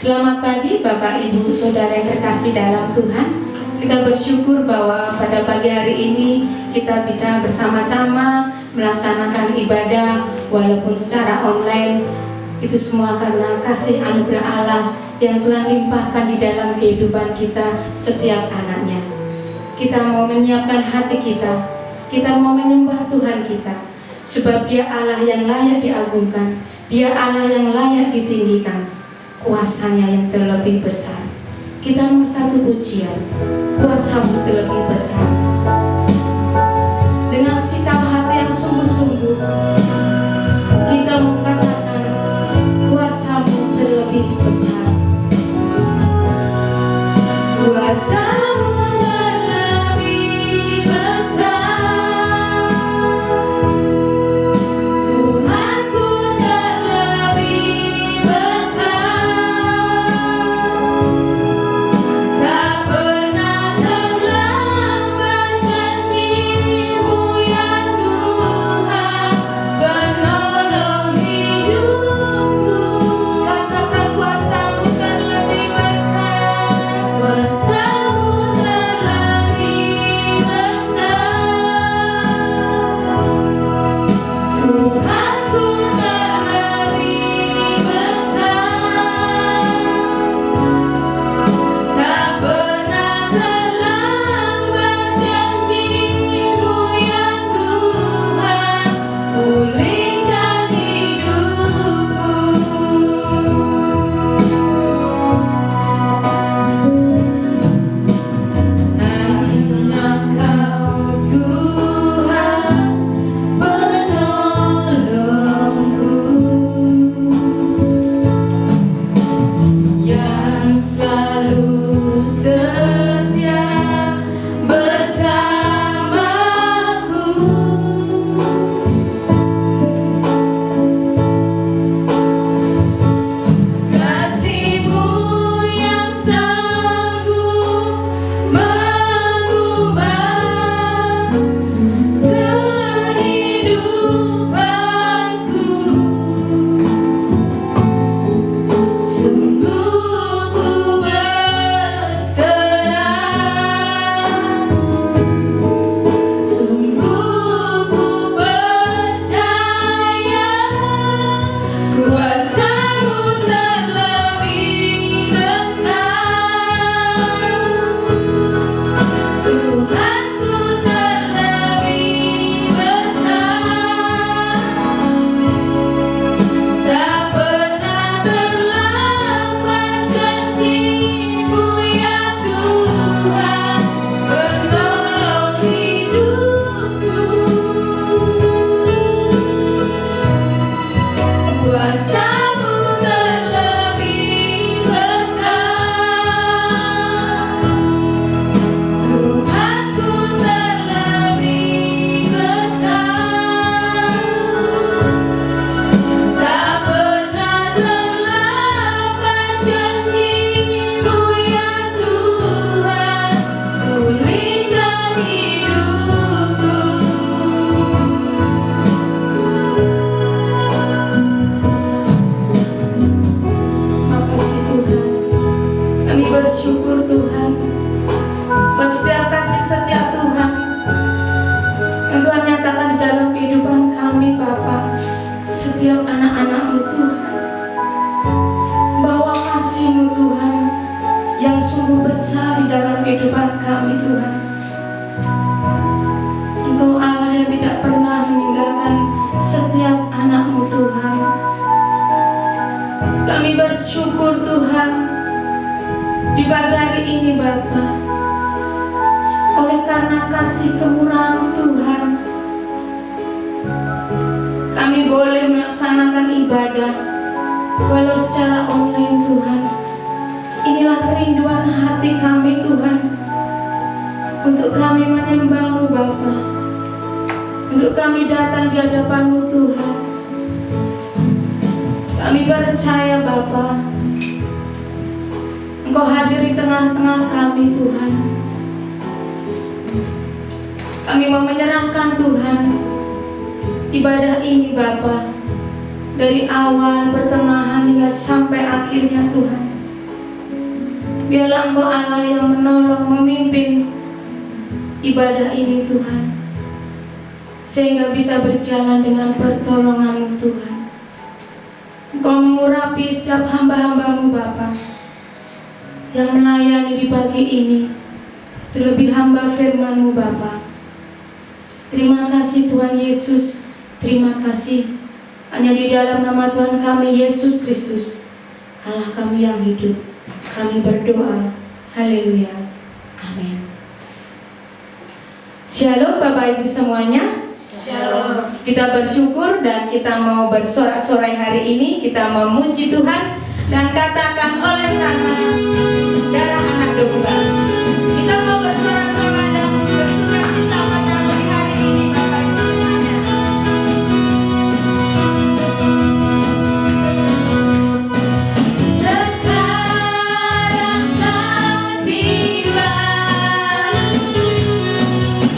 Selamat pagi Bapak Ibu Saudara yang terkasih dalam Tuhan. Kita bersyukur bahwa pada pagi hari ini kita bisa bersama-sama melaksanakan ibadah walaupun secara online. Itu semua karena kasih anugerah Allah yang Tuhan limpahkan di dalam kehidupan kita setiap anaknya. Kita mau menyiapkan hati kita, kita mau menyembah Tuhan kita, sebab Dia Allah yang layak diagungkan, Dia Allah yang layak ditinggikan, kuasanya yang terlebih besar. Kita mau satu pujian, kuasamu terlebih besar. Dengan sikap hati yang sungguh-sungguh kita mengatakan kuasamu terlebih besar. Kuasamu terlebih besar, Tuhanku terlebih besar. Tak pernah terlambat janji-Mu ya Tuhan, penolong hidupku. Katakan kuasamu terlebih besar, kuasamu terlebih besar. Tuhanku terlebih besar. Tak pernah terlambat janji-Mu ya Tuhan, pulihkan hidupku. Hanya Kau Tuhan penolongku, yang selalu setia bersamaku. Kasih-Mu yang sanggup mengubah kehidupanku. Sungguh ku berserah, sungguh ku percaya, kuasa-Mu terlebih besar. Tuhanku terlebih besar. Tak pernah terlambat janji-Mu ya Tuhan, penolong hidupku. Kuasa-Mu terlebih besar. Tuhanku terlebih besar. Tak pernah terlambat janji-Mu ya Tuhan, pulihkan hidupku. Makasih Tuhan, kami bersyukur Tuhan buat setiap kasih setia Tuhan yang Tuhan nyatakan di dalam kehidupan kami Bapa, setiap anak-anak-Mu Tuhan, bahwa kasih-Mu Tuhan yang sungguh besar di dalam kehidupan kami Tuhan. Engkau Allah yang tidak pernah meninggalkan setiap anak-Mu Tuhan. Kami bersyukur Tuhan di pagi hari ini Bapa, oleh karena kasih kemurahan Tuhan, kami boleh melaksanakan ibadah walau secara online Tuhan. Inilah kerinduan hati kami Tuhan, untuk kami menyembah-Mu Bapa, untuk kami datang di hadapan-Mu Tuhan. Kami percaya Bapa, Engkau hadir di tengah-tengah kami Tuhan. Kami mau menyerahkan Tuhan ibadah ini Bapa, dari awal, pertengahan hingga sampai akhirnya Tuhan. Biarlah Engkau Allah yang menolong, memimpin ibadah ini Tuhan, sehingga bisa berjalan dengan pertolongan-Mu Tuhan. Engkau mengurapi setiap hamba-hamba-Mu Bapa yang melayani di pagi ini, terlebih hamba firman-Mu Bapa. Terima kasih Tuhan Yesus, terima kasih. Hanya di dalam nama Tuhan kami Yesus Kristus, Allah kami yang hidup, kami berdoa. Haleluya, amin. Shalom Bapak Ibu semuanya. Shalom. Kita bersyukur dan kita mau bersorak-sorai hari ini. Kita memuji Tuhan dan katakan oleh karena darah anak domba. Kita mau bersorak-sorai dan bersuka-cita pada hari ini Bapak Ibu semuanya. Sekarang telah tiba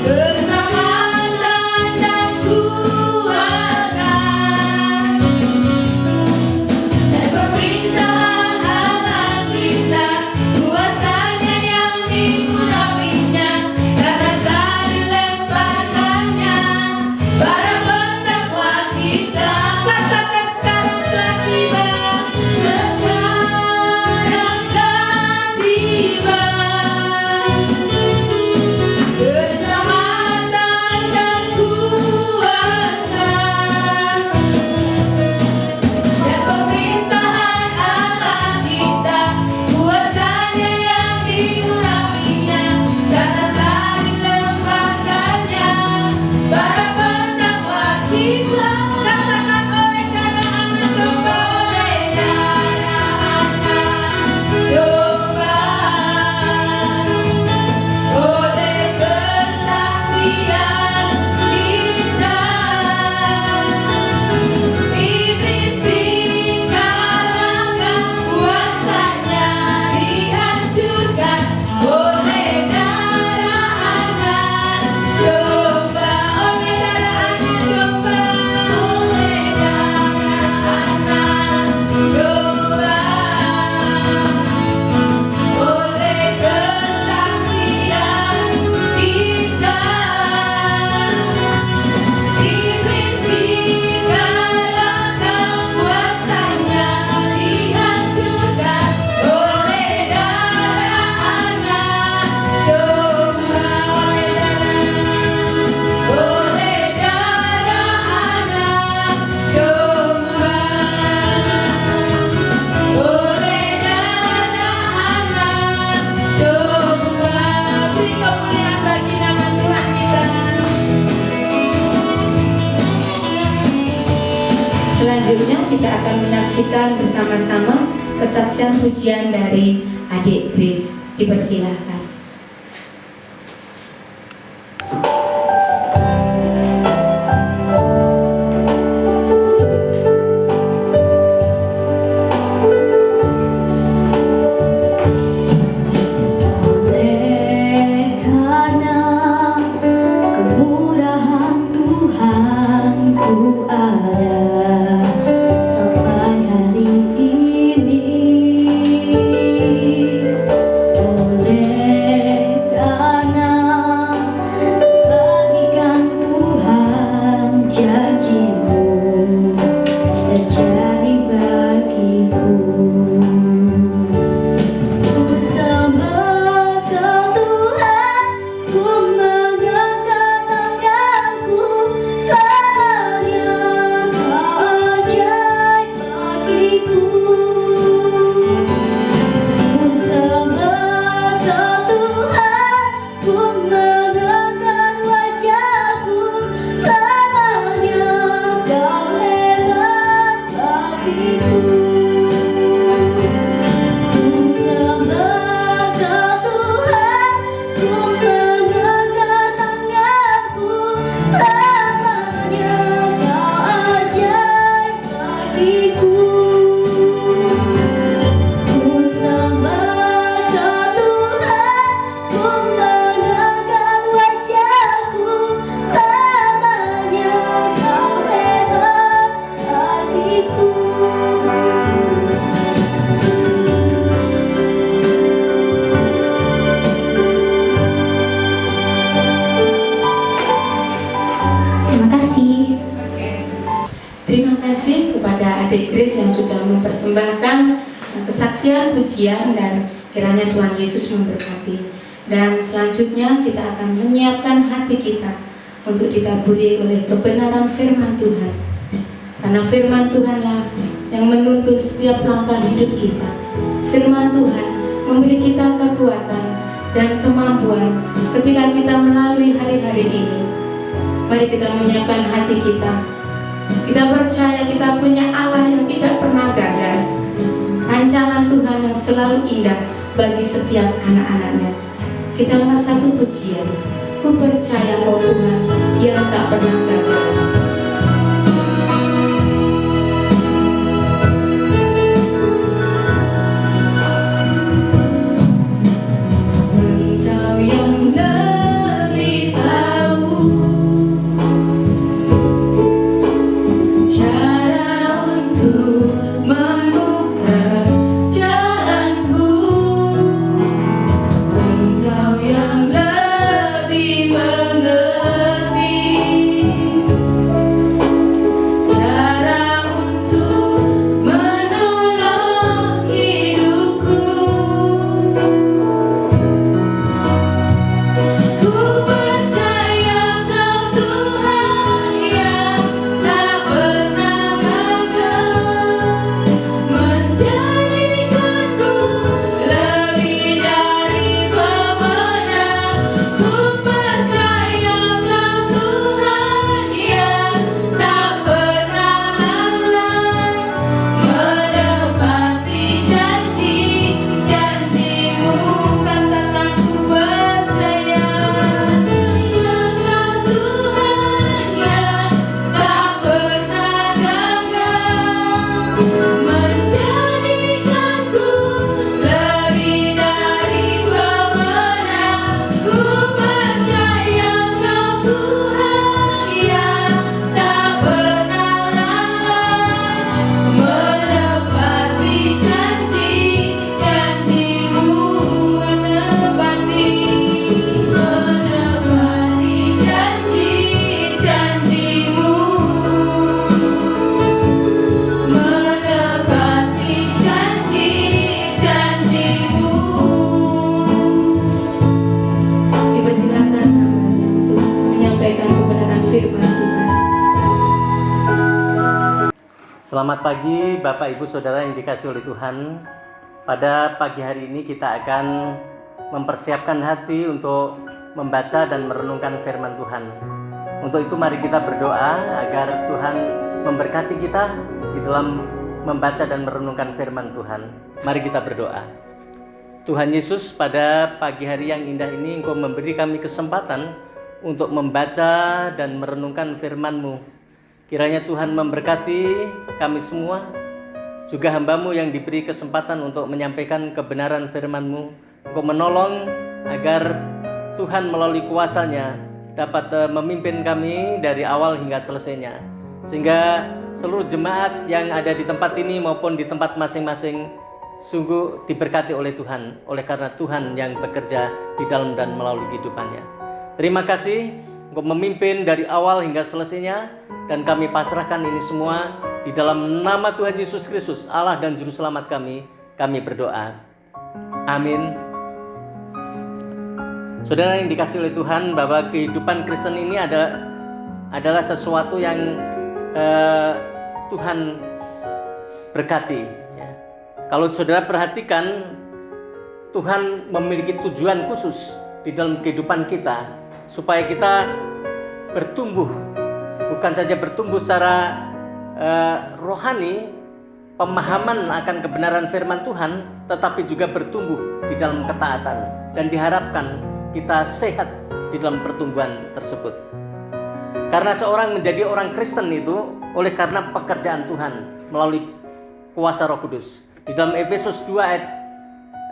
keselamatan dan kuasa dan pemerintahan Allah kita, kuasanya yang diurapinya karena telah dilemparkannya para pendakwa kita. Katakan sekarang telah tiba, sekarang telah tiba keselamatan dan kuasa dan pemerintahan Allah kita, kuasanya yang diurapinya karena telah dilemparkannya para pendakwa kita. Katakan oleh darah anak domba, oleh darah anak domba, oleh kesaksian kita, iblis dikalahkan, kuasanya dihancurkan oleh darah anak domba, oleh darah anak domba, oleh darah anak domba, oleh kesaksian kita, iblis dikalahkan, kuasanya dihancurkan oleh darah anak domba, oleh darah anak domba, oleh darah anak domba. Beri kemuliaan bagi nama Tuhan kita. Selanjutnya kita akan menyaksikan bersama-sama kesaksian pujian dari Adik Kris. Dipersilakan. Oleh karena kemurahan Tuhan ku ada sampai hari ini. Oleh kasih. Terima kasih kepada adik Grace yang sudah mempersembahkan kesaksian, pujian, dan kiranya Tuhan Yesus memberkati. Dan selanjutnya kita akan menyiapkan hati kita untuk ditaburi oleh kebenaran firman Tuhan. Karena firman Tuhanlah yang menuntun setiap langkah hidup kita. Firman Tuhan memberi kita kekuatan dan kemampuan ketika kita melalui hari-hari ini. Mari kita menyiapkan hati kita. Kita percaya kita punya Allah yang tidak pernah gagal. Rancangan Tuhan yang selalu indah bagi setiap anak-anaknya. Kita angkat satu pujian. Ku percaya kau Tuhan yang tak pernah gagal. Engkau yang lebih tahu cara untuk membuka jalanku. Engkau yang lebih mengerti cara untuk menolong hidupku. Ku percaya kau Tuhan yang tak pernah gagal, menjadikanku lebih dari pemenang. Ku percaya kau Tuhan yang tak pernah lalai, menepati janji-janjimu. Katakan ku percaya Engkau Tuhan yang tak pernah gagal, menjadikanku lebih dari pemenang. Ku percaya Engkau Tuhan yang tak pernah lalai, menepati janji-janjimu. Menepati janji-janjimu. Menepati janji-janjimu. Dipersilakan hambanya untuk menyampaikan kebenaran firman Tuhan. Selamat pagi Bapak Ibu Saudara yang dikasihi oleh Tuhan. Pada pagi hari ini kita akan mempersiapkan hati untuk membaca dan merenungkan firman Tuhan. Untuk itu mari kita berdoa agar Tuhan memberkati kita di dalam membaca dan merenungkan firman Tuhan. Mari kita berdoa. Tuhan Yesus, pada pagi hari yang indah ini Engkau memberi kami kesempatan untuk membaca dan merenungkan firman-Mu. Kiranya Tuhan memberkati kami semua, juga hamba-Mu yang diberi kesempatan untuk menyampaikan kebenaran firman-Mu. Engkau menolong agar Tuhan melalui kuasa-Nya dapat memimpin kami dari awal hingga selesainya. Sehingga seluruh jemaat yang ada di tempat ini maupun di tempat masing-masing sungguh diberkati oleh Tuhan, oleh karena Tuhan yang bekerja di dalam dan melalui kehidupannya. Terima kasih Engkau memimpin dari awal hingga selesainya, dan kami pasrahkan ini semua di dalam nama Tuhan Yesus Kristus, Allah dan Juru Selamat kami berdoa. Amin. Saudara yang dikasihi oleh Tuhan, bahwa kehidupan Kristen ini adalah sesuatu yang Tuhan berkati. Ya. Kalau saudara perhatikan, Tuhan memiliki tujuan khusus di dalam kehidupan kita, supaya kita bertumbuh, bukan saja bertumbuh secara rohani, pemahaman akan kebenaran firman Tuhan, tetapi juga bertumbuh di dalam ketaatan, dan diharapkan kita sehat di dalam pertumbuhan tersebut. Karena seorang menjadi orang Kristen itu oleh karena pekerjaan Tuhan melalui kuasa Roh Kudus. Di dalam Efesus 2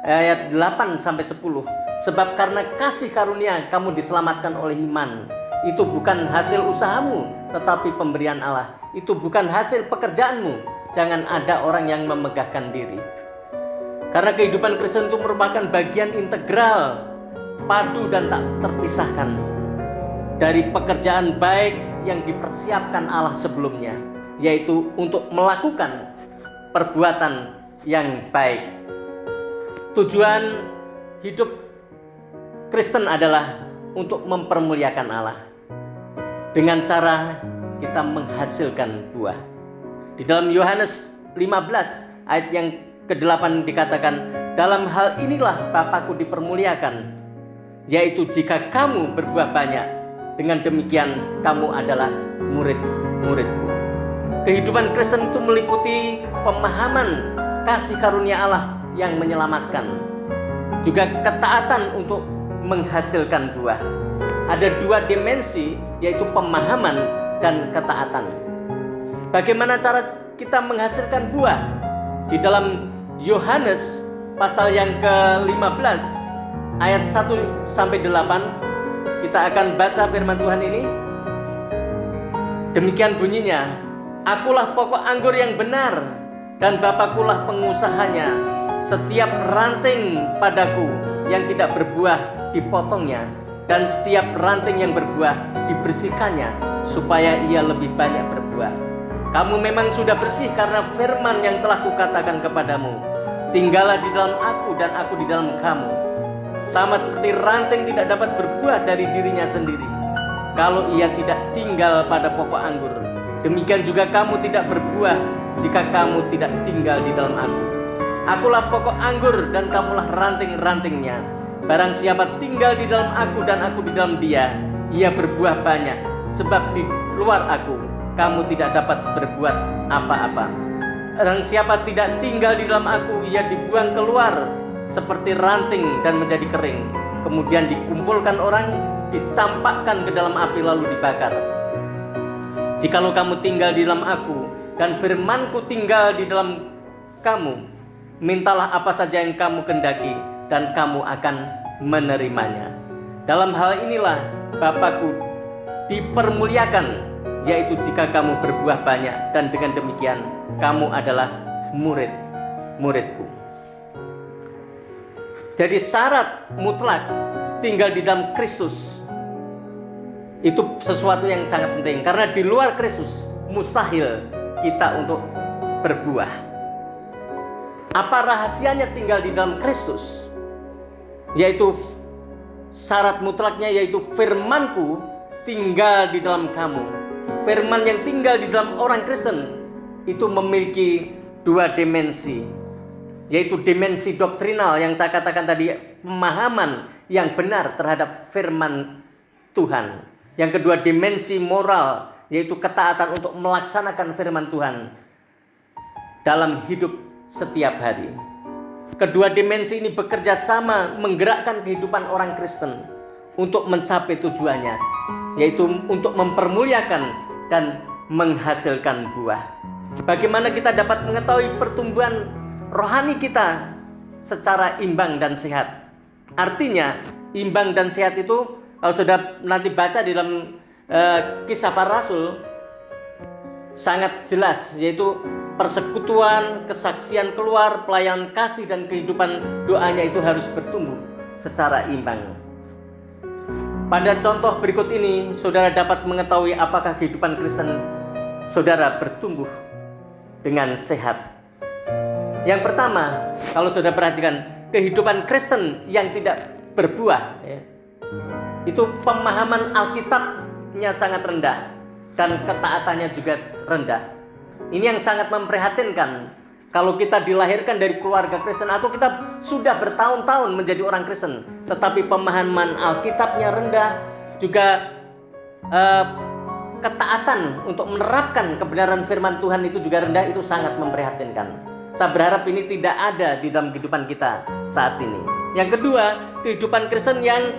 ayat 8 sampai 10, sebab karena kasih karunia kamu diselamatkan oleh iman. Itu bukan hasil usahamu, tetapi pemberian Allah. Itu bukan hasil pekerjaanmu. Jangan ada orang yang memegahkan diri. Karena kehidupan Kristen itu merupakan bagian integral, padu dan tak terpisahkan dari pekerjaan baik yang dipersiapkan Allah sebelumnya, yaitu untuk melakukan perbuatan yang baik. Tujuan hidup Kristen adalah untuk mempermuliakan Allah dengan cara kita menghasilkan buah. Di dalam Yohanes 15 ayat yang ke-8 dikatakan, dalam hal inilah Bapa-Ku dipermuliakan, yaitu jika kamu berbuah banyak, dengan demikian kamu adalah murid-murid-Ku. Kehidupan Kristen itu meliputi pemahaman kasih karunia Allah yang menyelamatkan, juga ketaatan untuk menghasilkan buah. Ada dua dimensi, yaitu pemahaman dan ketaatan. Bagaimana cara kita menghasilkan buah? Di dalam Yohanes pasal yang ke-15 ayat 1-8 kita akan baca firman Tuhan ini. Demikian bunyinya, akulah pokok anggur yang benar dan Bapa-Kulah pengusahanya. Setiap ranting padaku yang tidak berbuah dipotongnya, dan setiap ranting yang berbuah dibersihkannya, supaya ia lebih banyak berbuah. Kamu memang sudah bersih karena firman yang telah kukatakan kepadamu. Tinggallah di dalam aku dan aku di dalam kamu. Sama seperti ranting tidak dapat berbuah dari dirinya sendiri kalau ia tidak tinggal pada pokok anggur, demikian juga kamu tidak berbuah jika kamu tidak tinggal di dalam aku. Akulah pokok anggur dan kamulah ranting-rantingnya. Barang siapa tinggal di dalam aku dan aku di dalam dia, ia berbuah banyak, sebab di luar aku kamu tidak dapat berbuat apa-apa. Barang siapa tidak tinggal di dalam aku, ia dibuang keluar seperti ranting dan menjadi kering, kemudian dikumpulkan orang, dicampakkan ke dalam api lalu dibakar. Jikalau kamu tinggal di dalam aku dan firmanku tinggal di dalam kamu, mintalah apa saja yang kamu kehendaki dan kamu akan menerimanya. Dalam hal inilah Bapa-Ku dipermuliakan, yaitu jika kamu berbuah banyak, dan dengan demikian kamu adalah murid-murid-Ku. Jadi syarat mutlak tinggal di dalam Kristus itu sesuatu yang sangat penting, karena di luar Kristus mustahil kita untuk berbuah. Apa rahasianya tinggal di dalam Kristus? Yaitu syarat mutlaknya, yaitu firman-Ku tinggal di dalam kamu. Firman yang tinggal di dalam orang Kristen itu memiliki dua dimensi, yaitu dimensi doktrinal yang saya katakan tadi, pemahaman yang benar terhadap firman Tuhan. Yang kedua, dimensi moral, yaitu ketaatan untuk melaksanakan firman Tuhan dalam hidup setiap hari. Kedua dimensi ini bekerja sama menggerakkan kehidupan orang Kristen untuk mencapai tujuannya, yaitu untuk mempermuliakan dan menghasilkan buah. Bagaimana kita dapat mengetahui pertumbuhan rohani kita secara imbang dan sehat? Artinya imbang dan sehat itu, kalau sudah nanti baca di dalam Kisah Para Rasul, sangat jelas, yaitu persekutuan, kesaksian keluar, pelayanan kasih, dan kehidupan doanya itu harus bertumbuh secara imbang. Pada contoh berikut ini, saudara dapat mengetahui apakah kehidupan Kristen saudara bertumbuh dengan sehat. Yang pertama, kalau saudara perhatikan, kehidupan Kristen yang tidak berbuah, itu pemahaman Alkitabnya sangat rendah dan ketaatannya juga rendah. Ini yang sangat memprihatinkan. Kalau kita dilahirkan dari keluarga Kristen atau kita sudah bertahun-tahun menjadi orang Kristen, tetapi pemahaman Alkitabnya rendah, juga ketaatan untuk menerapkan kebenaran firman Tuhan itu juga rendah, itu sangat memprihatinkan. Saya berharap ini tidak ada di dalam kehidupan kita saat ini. Yang kedua, kehidupan Kristen yang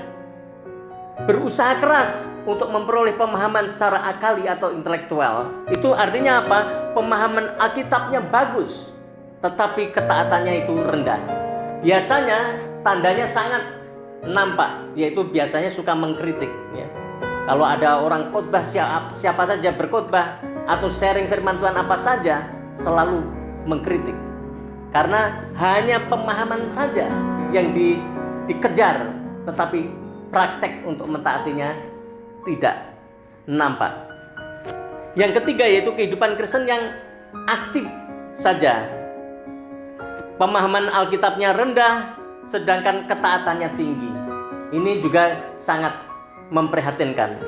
berusaha keras untuk memperoleh pemahaman secara akali atau intelektual. Itu artinya apa? Pemahaman Alkitabnya bagus, tetapi ketaatannya itu rendah. Biasanya tandanya sangat nampak, yaitu biasanya suka mengkritik, ya. Kalau ada orang khotbah, siapa saja berkhotbah atau sharing firman Tuhan apa saja, selalu mengkritik. Karena hanya pemahaman saja yang dikejar, tetapi praktek untuk mentaatinya tidak nampak. Yang ketiga yaitu kehidupan Kristen yang aktif saja. Pemahaman Alkitabnya rendah, sedangkan ketaatannya tinggi. Ini juga sangat memprihatinkan.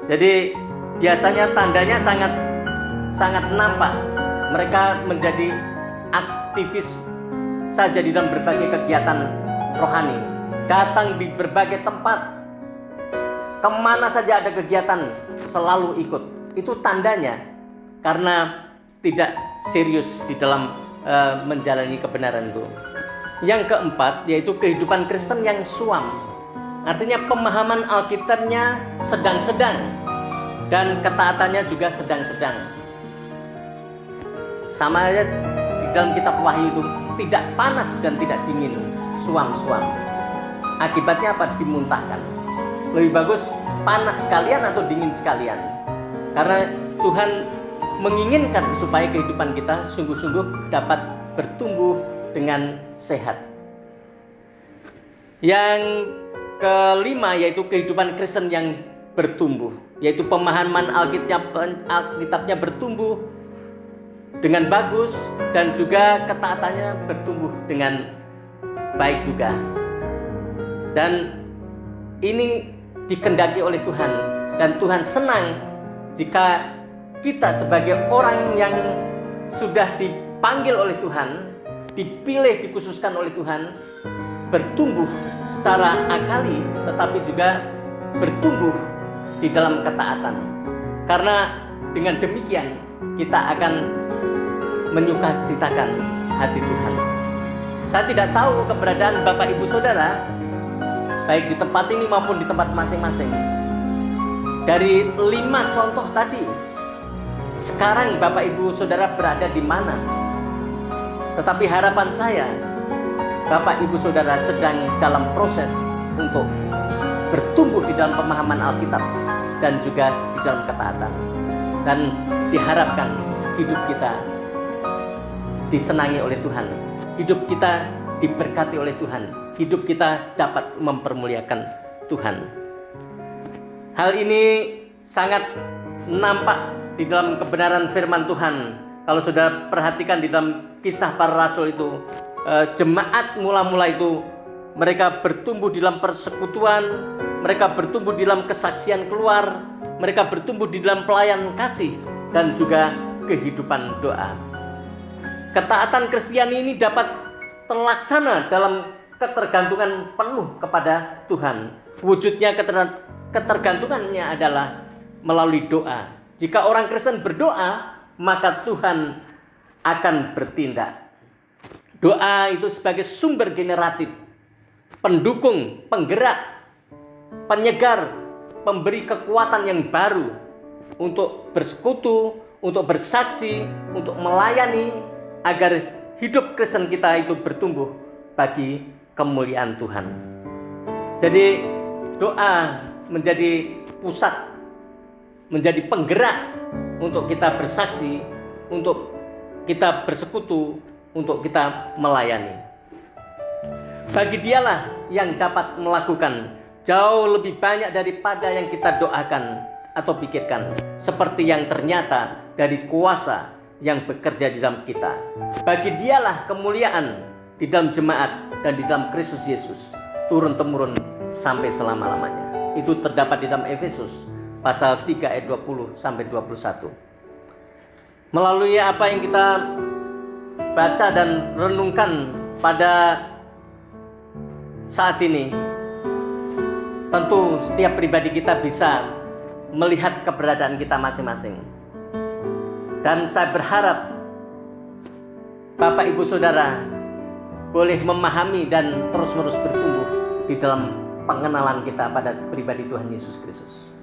Jadi biasanya tandanya sangat nampak. Mereka menjadi aktivis saja di dalam berbagai kegiatan rohani. Datang di berbagai tempat. Kemana saja ada kegiatan selalu ikut. Itu tandanya karena tidak serius di dalam menjalani kebenaran itu. Yang keempat yaitu kehidupan Kristen yang suam. Artinya pemahaman Alkitabnya sedang-sedang dan ketaatannya juga sedang-sedang. Sama aja di dalam kitab Wahyu itu, tidak panas dan tidak dingin, suam-suam. Akibatnya apa? Dimuntahkan. Lebih bagus panas sekalian atau dingin sekalian. Karena Tuhan menginginkan supaya kehidupan kita sungguh-sungguh dapat bertumbuh dengan sehat. Yang kelima yaitu kehidupan Kristen yang bertumbuh, yaitu pemahaman Alkitabnya bertumbuh dengan bagus dan juga ketaatannya bertumbuh dengan baik juga. Dan ini dikehendaki oleh Tuhan, dan Tuhan senang jika kita sebagai orang yang sudah dipanggil oleh Tuhan, dipilih, dikhususkan oleh Tuhan, bertumbuh secara akali tetapi juga bertumbuh di dalam ketaatan. Karena dengan demikian kita akan menyukacitakan hati Tuhan. Saya tidak tahu keberadaan Bapak Ibu Saudara baik di tempat ini maupun di tempat masing-masing. Dari 5 contoh tadi, sekarang Bapak Ibu Saudara berada di mana? Tetapi harapan saya, Bapak Ibu Saudara sedang dalam proses untuk bertumbuh di dalam pemahaman Alkitab dan juga di dalam ketaatan. Dan diharapkan hidup kita disenangi oleh Tuhan, hidup kita diberkati oleh Tuhan, hidup kita dapat mempermuliakan Tuhan. Hal ini sangat nampak di dalam kebenaran firman Tuhan. Kalau sudah perhatikan di dalam kisah para rasul itu, jemaat mula-mula itu mereka bertumbuh di dalam persekutuan, mereka bertumbuh di dalam kesaksian keluar, mereka bertumbuh di dalam pelayanan kasih dan juga kehidupan doa. Ketaatan Kristiani ini dapat terlaksana dalam ketergantungan penuh kepada Tuhan. Wujudnya ketergantungannya adalah melalui doa. Jika orang Kristen berdoa, maka Tuhan akan bertindak. Doa itu sebagai sumber generatif, pendukung, penggerak, penyegar, pemberi kekuatan yang baru untuk bersekutu, untuk bersaksi, untuk melayani, agar hidup Kristen kita itu bertumbuh bagi kemuliaan Tuhan. Jadi doa menjadi pusat, menjadi penggerak untuk kita bersaksi, untuk kita bersekutu, untuk kita melayani. Bagi Dialah yang dapat melakukan jauh lebih banyak daripada yang kita doakan atau pikirkan, seperti yang ternyata dari kuasa yang bekerja di dalam kita. Bagi Dialah kemuliaan di dalam jemaat dan di dalam Kristus Yesus, turun-temurun sampai selama-lamanya. Itu terdapat di dalam Efesus pasal 3 ayat 20 sampai 21. Melalui apa yang kita baca dan renungkan pada saat ini, tentu setiap pribadi kita bisa melihat keberadaan kita masing-masing. Dan saya berharap Bapak Ibu Saudara boleh memahami dan terus-menerus bertumbuh di dalam pengenalan kita pada pribadi Tuhan Yesus Kristus.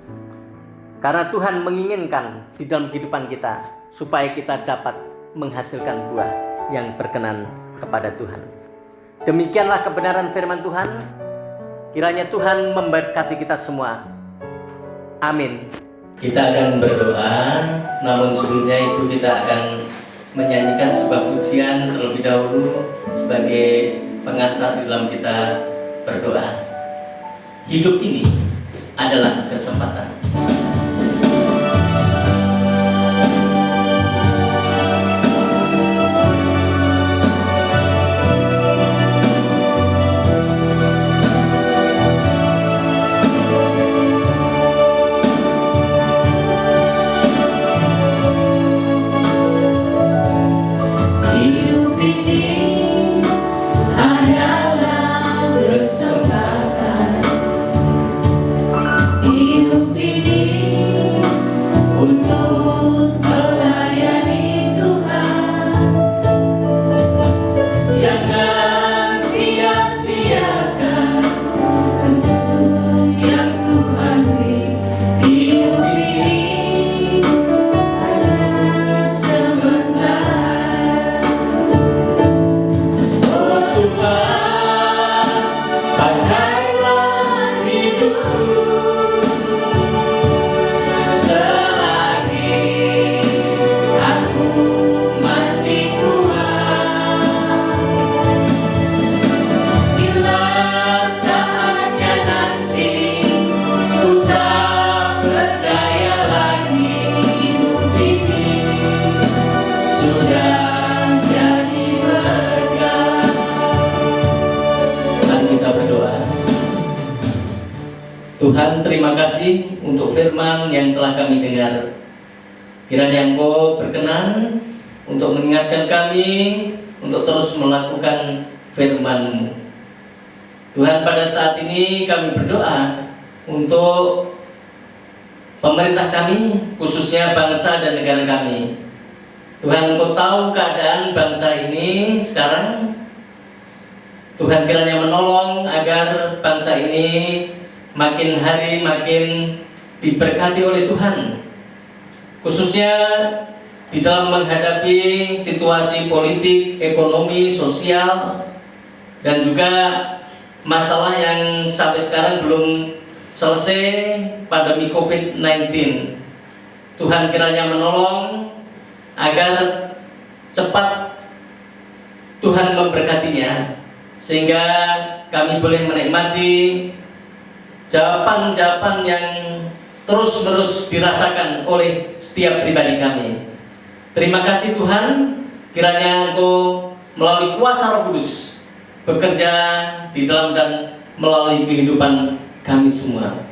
Karena Tuhan menginginkan di dalam kehidupan kita supaya kita dapat menghasilkan buah yang berkenan kepada Tuhan. Demikianlah kebenaran firman Tuhan. Kiranya Tuhan memberkati kita semua. Amin. Kita akan berdoa, namun sebelumnya itu kita akan menyanyikan sebuah pujian terlebih dahulu sebagai pengantar di dalam kita berdoa. Hidup ini adalah kesempatan. Tuhan, terima kasih untuk firman yang telah kami dengar. Kiranya Engkau berkenan untuk mengingatkan kami untuk terus melakukan firman-Mu. Tuhan, pada saat ini kami berdoa untuk pemerintah kami, khususnya bangsa dan negara kami. Tuhan, Engkau tahu keadaan bangsa ini sekarang. Tuhan, kiranya menolong agar bangsa ini makin hari makin diberkati oleh Tuhan, khususnya di dalam menghadapi situasi politik, ekonomi, sosial, dan juga masalah yang sampai sekarang belum selesai, pandemi COVID-19. Tuhan, kiranya menolong agar cepat Tuhan memberkatinya, sehingga kami boleh menikmati jawaban-jawaban yang terus-menerus dirasakan oleh setiap pribadi kami. Terima kasih Tuhan, kiranya Engkau melalui kuasa Roh Kudus bekerja di dalam dan melalui kehidupan kami semua.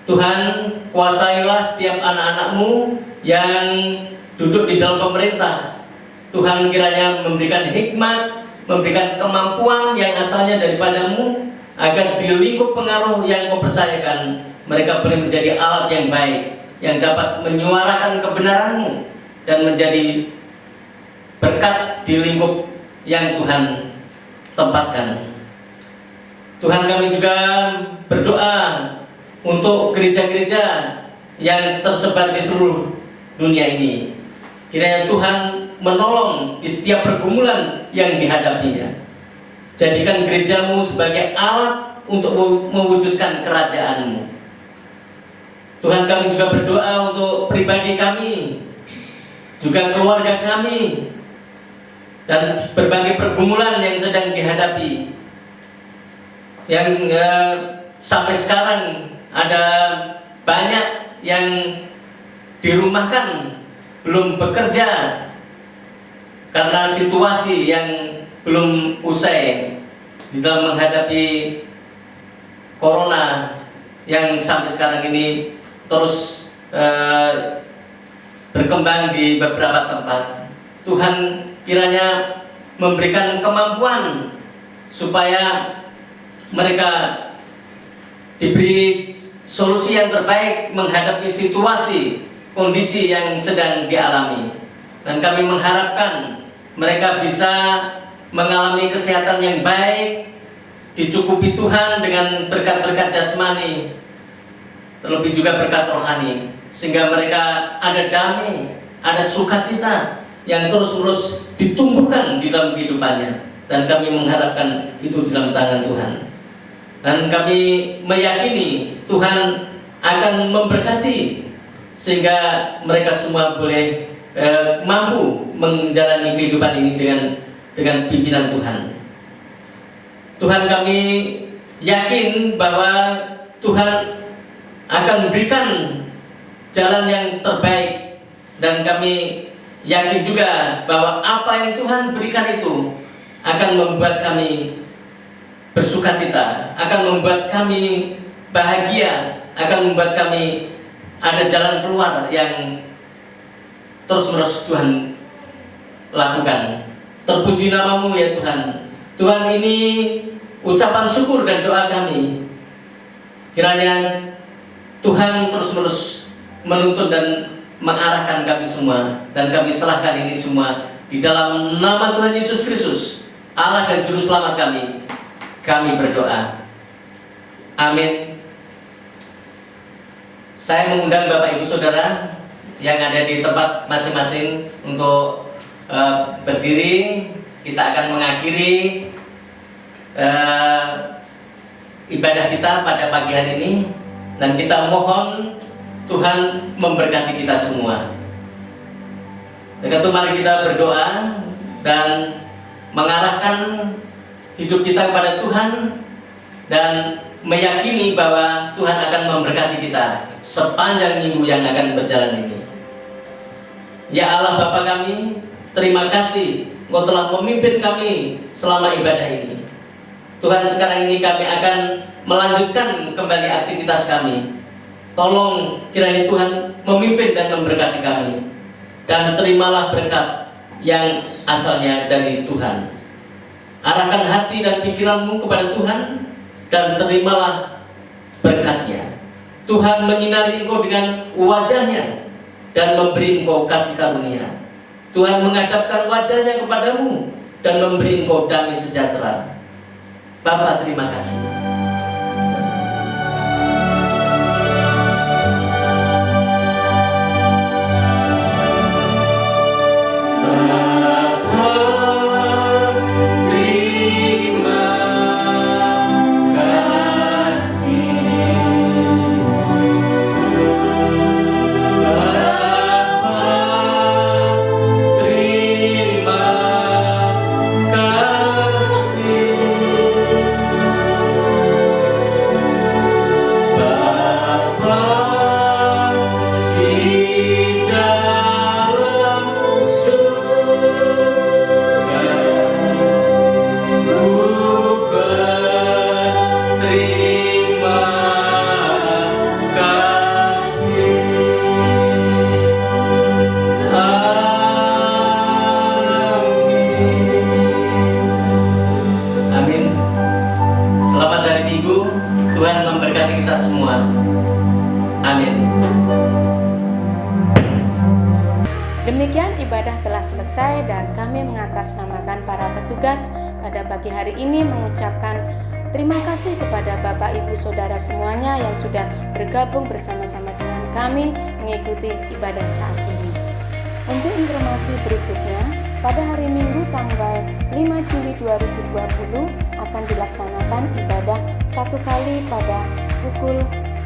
Tuhan, kuasailah setiap anak-anak-Mu yang duduk di dalam pemerintah. Tuhan, kiranya memberikan hikmat, memberikan kemampuan yang asalnya daripada-Mu, agar di lingkup pengaruh yang Kau percayakan, mereka boleh menjadi alat yang baik, yang dapat menyuarakan kebenaran-Mu dan menjadi berkat di lingkup yang Tuhan tempatkan. Tuhan, kami juga berdoa untuk gereja-gereja yang tersebar di seluruh dunia ini. Kiranya Tuhan menolong di setiap pergumulan yang dihadapinya. Jadikan gereja-Mu sebagai alat untuk mewujudkan kerajaan-Mu. Tuhan, kami juga berdoa untuk pribadi kami, juga keluarga kami, dan berbagai pergumulan yang sedang dihadapi. Yang sampai sekarang ada banyak yang dirumahkan, belum bekerja karena situasi yang belum usai di dalam menghadapi corona yang sampai sekarang ini terus berkembang di beberapa tempat. Tuhan, kiranya memberikan kemampuan supaya mereka diberi solusi yang terbaik menghadapi situasi kondisi yang sedang dialami. Dan kami mengharapkan mereka bisa mengalami kesehatan yang baik, dicukupi Tuhan dengan berkat-berkat jasmani, terlebih juga berkat rohani, sehingga mereka ada damai, ada sukacita yang terus-menerus ditumbuhkan di dalam kehidupannya. Dan kami mengharapkan itu di dalam tangan Tuhan. Dan kami meyakini Tuhan akan memberkati, sehingga mereka semua boleh mampu menjalani kehidupan ini dengan pimpinan Tuhan. Tuhan, kami yakin bahwa Tuhan akan memberikan jalan yang terbaik, dan kami yakin juga bahwa apa yang Tuhan berikan itu akan membuat kami bersukacita, akan membuat kami bahagia, akan membuat kami ada jalan keluar yang terus-menerus Tuhan lakukan. Terpuji nama-Mu ya Tuhan. Tuhan, ini ucapan syukur dan doa kami. Kiranya Tuhan terus-menerus menuntun dan mengarahkan kami semua, dan kami serahkan ini semua di dalam nama Tuhan Yesus Kristus, Allah dan Juru Selamat kami. Kami berdoa. Amin. Saya mengundang Bapak Ibu Saudara yang ada di tempat masing-masing untuk berdiri. Kita akan mengakhiri ibadah kita pada pagi hari ini, dan kita mohon Tuhan memberkati kita semua. Dengan itu mari kita berdoa dan mengarahkan hidup kita kepada Tuhan, dan meyakini bahwa Tuhan akan memberkati kita sepanjang minggu yang akan berjalan ini. Ya Allah Bapa kami, terima kasih Engkau telah memimpin kami selama ibadah ini. Tuhan, sekarang ini kami akan melanjutkan kembali aktivitas kami. Tolong kiranya Tuhan memimpin dan memberkati kami. Dan terimalah berkat yang asalnya dari Tuhan. Arahkan hati dan pikiranmu kepada Tuhan dan terimalah berkatnya. Tuhan menyinari engkau dengan wajahnya dan memberi engkau kasih karunia. Tuhan menghadapkan wajahnya kepadamu dan memberi engkau damai sejahtera. Bapa, terima kasih. Tuhan memberkati kita semua. Amin. Demikian ibadah telah selesai dan kami mengatasnamakan para petugas pada pagi hari ini mengucapkan terima kasih kepada Bapak Ibu Saudara semuanya yang sudah bergabung bersama-sama dengan kami mengikuti ibadah saat ini. Untuk informasi berikutnya, pada hari Minggu tanggal 5 Juli 2020 akan dilaksanakan ibadah satu kali pada pukul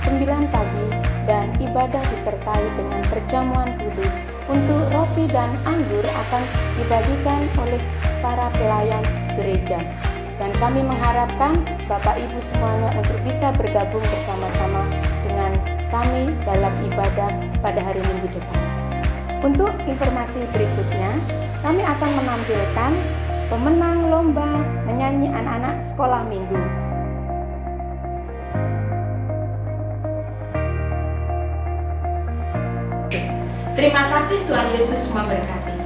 9 pagi dan ibadah disertai dengan perjamuan kudus. Untuk roti dan anggur akan dibagikan oleh para pelayan gereja. Dan kami mengharapkan Bapak Ibu semuanya untuk bisa bergabung bersama-sama dengan kami dalam ibadah pada hari Minggu depan. Untuk informasi berikutnya, kami akan menampilkan pemenang lomba menyanyi anak-anak sekolah minggu. Terima kasih, Tuhan Yesus memberkati.